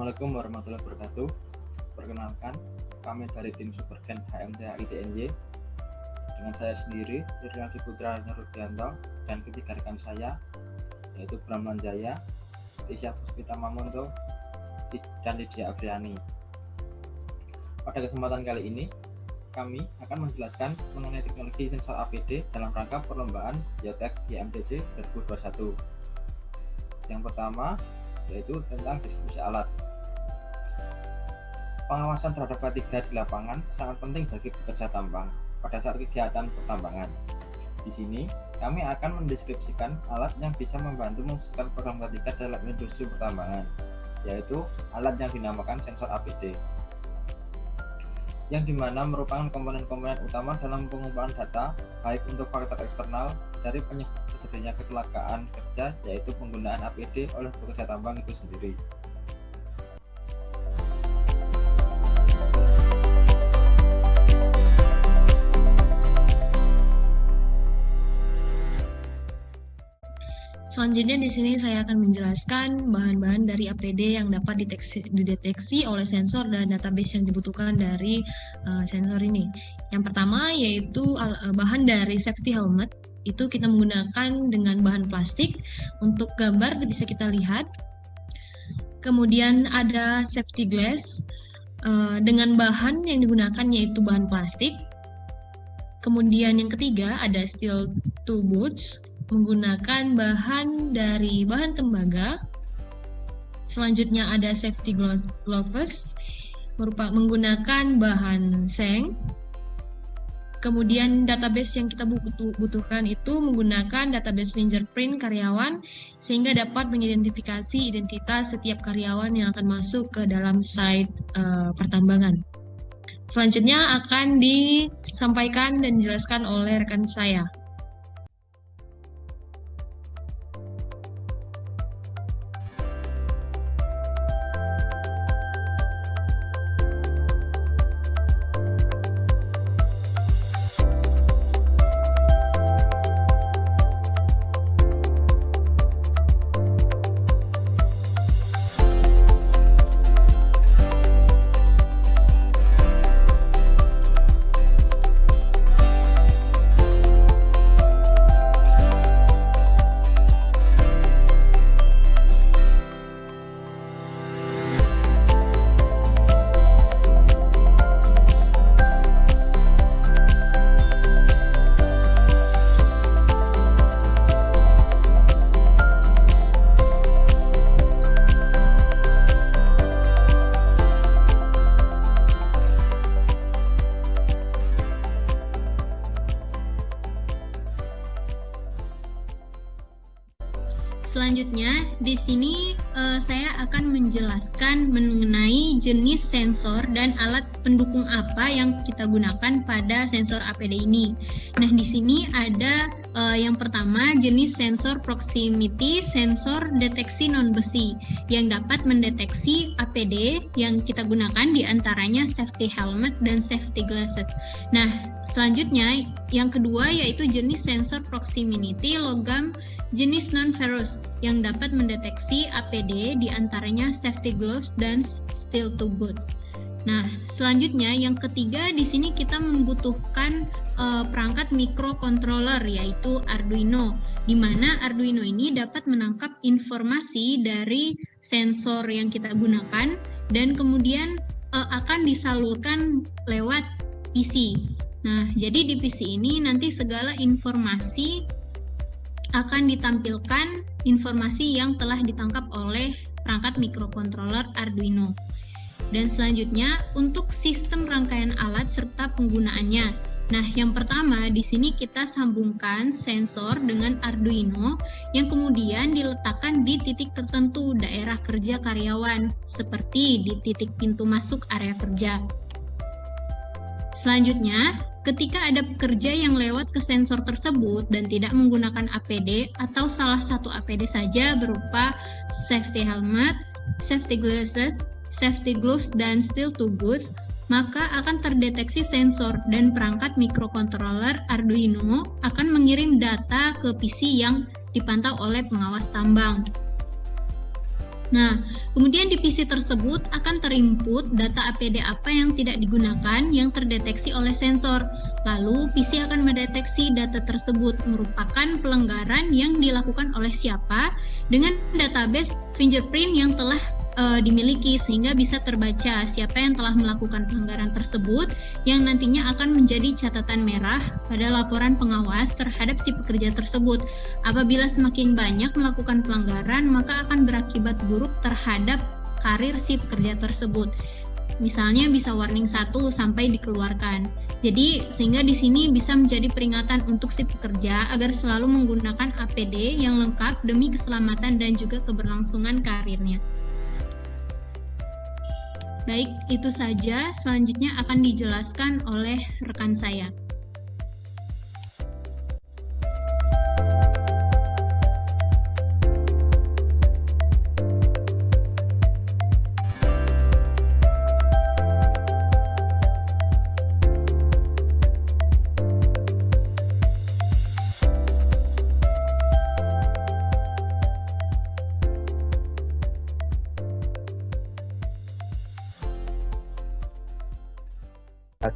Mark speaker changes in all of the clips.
Speaker 1: Assalamualaikum warahmatullahi wabarakatuh. Perkenalkan, kami dari tim Supergen HMTA IDNY dengan saya sendiri, Irialdi Putra Nurudyanto, dan ketiga rekan saya, yaitu Bram Lanjaya, Tisha Puspita Mamonto, dan Lydia Afriani. Pada kesempatan kali ini, kami akan menjelaskan mengenai teknologi sensor APD dalam rangka perlombaan Biotek YMTC 2021. Yang pertama, yaitu tentang distribusi alat. Pengawasan terhadap K3 di lapangan sangat penting bagi pekerja tambang pada saat kegiatan pertambangan. Di sini, kami akan mendeskripsikan alat yang bisa membantu mewujudkan program K3 dalam industri pertambangan, yaitu alat yang dinamakan sensor APD, yang dimana merupakan komponen-komponen utama dalam pengumpulan data, baik untuk faktor eksternal dari penyebab terjadinya kecelakaan kerja, yaitu penggunaan APD oleh pekerja tambang itu sendiri.
Speaker 2: Selanjutnya di sini saya akan menjelaskan bahan-bahan dari APD yang dapat dideteksi oleh sensor dan database yang dibutuhkan dari sensor ini. Yang pertama yaitu bahan dari safety helmet. Itu kita menggunakan dengan bahan plastik. Untuk gambar bisa kita lihat. Kemudian ada safety glass dengan bahan yang digunakan yaitu bahan plastik. Kemudian yang ketiga ada steel toe boots menggunakan bahan dari bahan tembaga. Selanjutnya ada safety gloves menggunakan bahan seng. Kemudian database yang kita butuhkan itu menggunakan database fingerprint karyawan sehingga dapat mengidentifikasi identitas setiap karyawan yang akan masuk ke dalam site pertambangan. Selanjutnya akan disampaikan dan dijelaskan oleh rekan saya. Selanjutnya, di sini saya akan menjelaskan mengenai jenis sensor dan alat pendukung apa yang kita gunakan pada sensor APD ini. Nah, di sini ada yang pertama jenis sensor proximity sensor deteksi non-besi yang dapat mendeteksi APD yang kita gunakan diantaranya safety helmet dan safety glasses. Nah, selanjutnya yang kedua yaitu jenis sensor proximity logam jenis non-ferrous yang dapat mendeteksi APD diantaranya safety gloves dan steel toe boots. Nah, selanjutnya yang ketiga di sini kita membutuhkan perangkat microcontroller yaitu Arduino, di mana Arduino ini dapat menangkap informasi dari sensor yang kita gunakan dan kemudian akan disalurkan lewat PC. Nah, jadi di PC ini nanti segala informasi akan ditampilkan informasi yang telah ditangkap oleh perangkat microcontroller Arduino. Dan selanjutnya untuk sistem rangkaian alat serta penggunaannya. Nah, yang pertama di sini kita sambungkan sensor dengan Arduino yang kemudian diletakkan di titik tertentu daerah kerja karyawan seperti di titik pintu masuk area kerja. Selanjutnya, ketika ada pekerja yang lewat ke sensor tersebut dan tidak menggunakan APD atau salah satu APD saja berupa safety helmet, safety glasses, safety gloves, dan steel toe boots, maka akan terdeteksi sensor dan perangkat microcontroller Arduino akan mengirim data ke PC yang dipantau oleh pengawas tambang. Nah, kemudian di PC tersebut akan terinput data APD apa yang tidak digunakan yang terdeteksi oleh sensor. Lalu PC akan mendeteksi data tersebut merupakan pelanggaran yang dilakukan oleh siapa dengan database fingerprint yang telah dimiliki, sehingga bisa terbaca siapa yang telah melakukan pelanggaran tersebut yang nantinya akan menjadi catatan merah pada laporan pengawas terhadap si pekerja tersebut. Apabila semakin banyak melakukan pelanggaran, maka akan berakibat buruk terhadap karir si pekerja tersebut. Misalnya bisa warning 1 sampai dikeluarkan. Jadi sehingga di sini bisa menjadi peringatan untuk si pekerja agar selalu menggunakan APD yang lengkap demi keselamatan dan juga keberlangsungan karirnya. Baik, itu saja. Selanjutnya akan dijelaskan oleh rekan saya.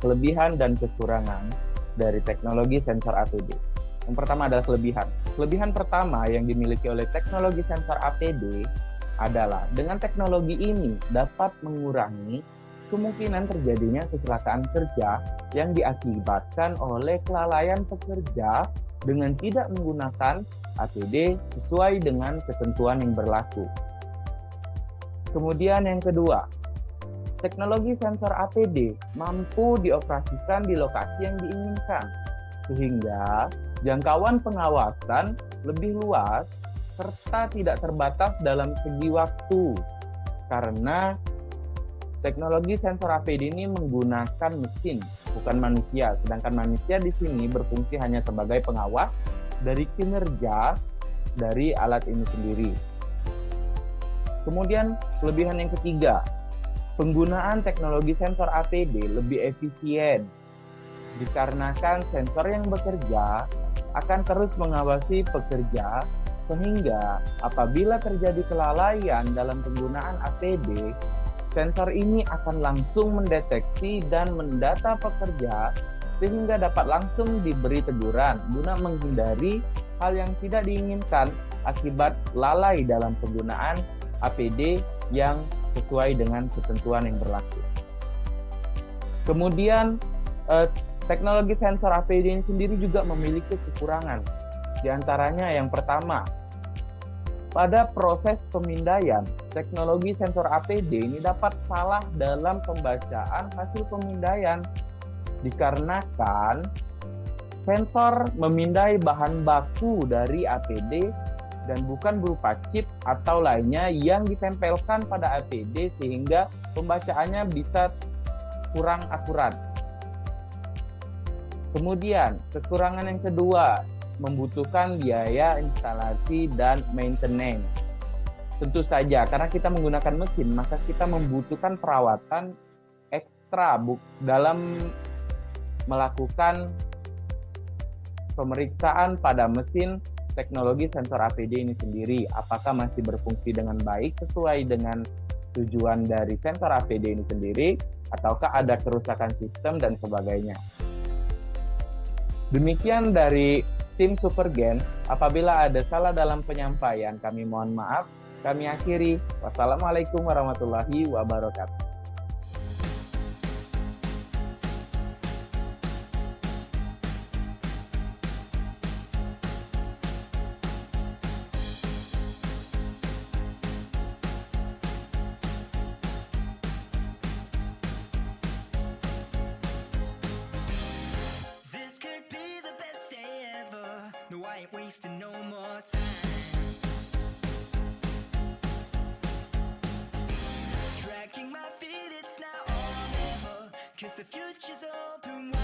Speaker 3: Kelebihan dan kekurangan dari teknologi sensor APD. Yang pertama adalah kelebihan. Kelebihan pertama yang dimiliki oleh teknologi sensor APD adalah dengan teknologi ini dapat mengurangi kemungkinan terjadinya kecelakaan kerja yang diakibatkan oleh kelalaian pekerja dengan tidak menggunakan APD sesuai dengan ketentuan yang berlaku. Kemudian yang kedua, teknologi sensor APD mampu dioperasikan di lokasi yang diinginkan, sehingga jangkauan pengawasan lebih luas serta tidak terbatas dalam segi waktu. Karena teknologi sensor APD ini menggunakan mesin, bukan manusia, sedangkan manusia di sini berfungsi hanya sebagai pengawas dari kinerja dari alat ini sendiri. Kemudian kelebihan yang ketiga, penggunaan teknologi sensor APD lebih efisien dikarenakan sensor yang bekerja akan terus mengawasi pekerja, sehingga apabila terjadi kelalaian dalam penggunaan APD, sensor ini akan langsung mendeteksi dan mendata pekerja sehingga dapat langsung diberi teguran guna menghindari hal yang tidak diinginkan akibat lalai dalam penggunaan APD yang sesuai dengan ketentuan yang berlaku. Kemudian teknologi sensor APD ini sendiri juga memiliki kekurangan. Di antaranya yang pertama, pada proses pemindaian, teknologi sensor APD ini dapat salah dalam pembacaan hasil pemindaian dikarenakan sensor memindai bahan baku dari APD dan bukan berupa chip atau lainnya yang ditempelkan pada APD sehingga pembacaannya bisa kurang akurat. Kemudian, kekurangan yang kedua, membutuhkan biaya instalasi dan maintenance. Tentu saja, karena kita menggunakan mesin, maka kita membutuhkan perawatan ekstra dalam melakukan pemeriksaan pada mesin teknologi sensor APD ini sendiri, apakah masih berfungsi dengan baik sesuai dengan tujuan dari sensor APD ini sendiri, ataukah ada kerusakan sistem dan sebagainya. Demikian dari tim Supergen. Apabila ada salah dalam penyampaian, kami mohon maaf. Kami akhiri. Wassalamualaikum warahmatullahi wabarakatuh.
Speaker 4: Wasting no more time. Dragging my feet, it's now or never, 'cause the future's open wide.